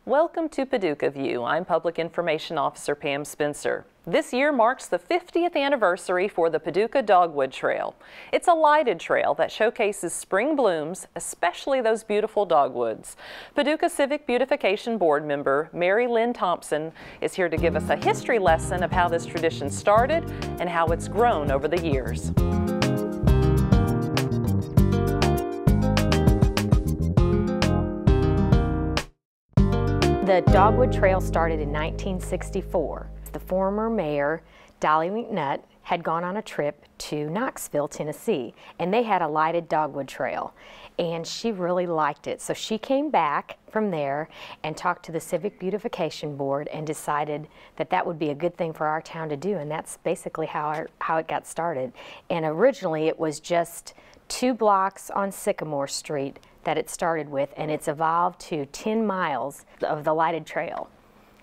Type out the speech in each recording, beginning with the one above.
Welcome to Paducah View. I'm Public Information Officer Pam Spencer. This year marks the 50th anniversary for the Paducah Dogwood Trail. It's a lighted trail that showcases spring blooms, especially those beautiful dogwoods. Paducah Civic Beautification Board member Lynn Thompson is here to give us a history lesson of how this tradition started and how it's grown over the years. The Dogwood Trail started in 1964. The former mayor, Dolly McNutt, had gone on a trip to Knoxville, Tennessee, and they had a lighted dogwood trail, and she really liked it. So she came back from there and talked to the Civic Beautification Board and decided that that would be a good thing for our town to do, and that's basically how it got started. And originally it was just 2 blocks on Sycamore Street that it started with, and it's evolved to 10 miles of the lighted trail.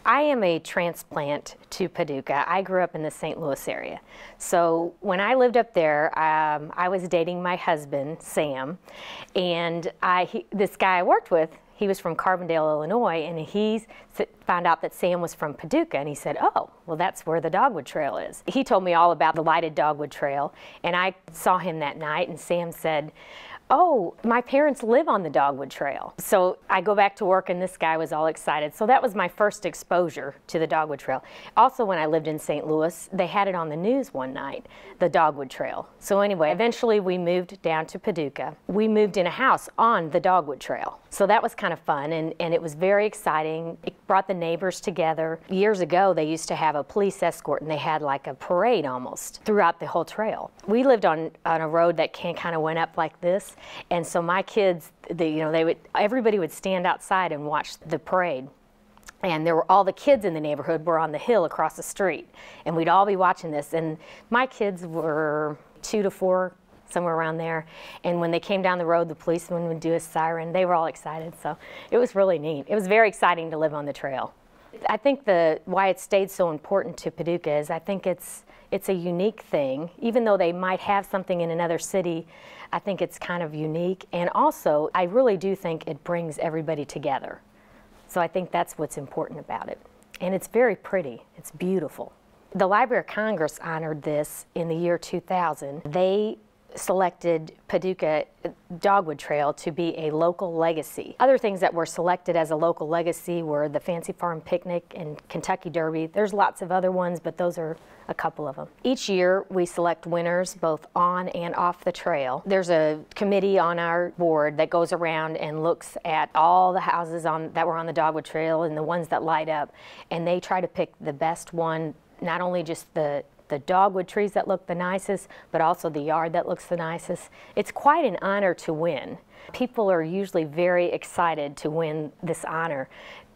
I am a transplant to Paducah. I grew up in the St. Louis area. So when I lived up there, I was dating my husband, Sam, and this guy I worked with, he was from Carbondale, Illinois, and he found out that Sam was from Paducah, and he said, oh, well, that's where the Dogwood Trail is. He told me all about the lighted Dogwood Trail, and I saw him that night, and Sam said, oh, my parents live on the Dogwood Trail. So I go back to work and this guy was all excited. So that was my first exposure to the Dogwood Trail. Also, when I lived in St. Louis, they had it on the news one night, the Dogwood Trail. So anyway, eventually we moved down to Paducah. We moved in a house on the Dogwood Trail. So that was kind of fun, and it was very exciting. It brought the neighbors together. Years ago, they used to have a police escort, and they had like a parade almost throughout the whole trail. We lived on a road that kind of went up like this. And so my kids, everybody would stand outside and watch the parade. And all the kids in the neighborhood were on the hill across the street. And we'd all be watching this. And my kids were 2 to 4, somewhere around there. And when they came down the road, the policeman would do a siren. They were all excited. So it was really neat. It was very exciting to live on the trail. I think why it stayed so important to Paducah is I think it's a unique thing. Even though they might have something in another city, I think it's kind of unique. And also, I really do think it brings everybody together. So I think that's what's important about it. And it's very pretty. It's beautiful. The Library of Congress honored this in the year 2000. They selected Paducah Dogwood Trail to be a local legacy. Other things that were selected as a local legacy were the Fancy Farm Picnic and Kentucky Derby. There's lots of other ones, but those are a couple of them. Each year we select winners both on and off the trail. There's a committee on our board that goes around and looks at all the houses that were on the Dogwood Trail and the ones that light up, and they try to pick the best one, not only just the dogwood trees that look the nicest, but also the yard that looks the nicest. It's quite an honor to win. People are usually very excited to win this honor.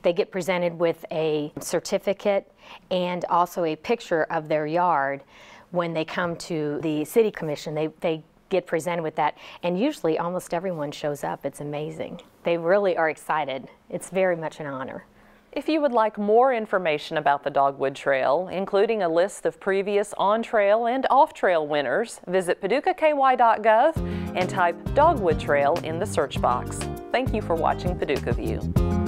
They get presented with a certificate and also a picture of their yard when they come to the city commission. They get presented with that, and usually almost everyone shows up. It's amazing. They really are excited. It's very much an honor. If you would like more information about the Dogwood Trail, including a list of previous on-trail and off-trail winners, visit paducahky.gov and type Dogwood Trail in the search box. Thank you for watching Paducah View.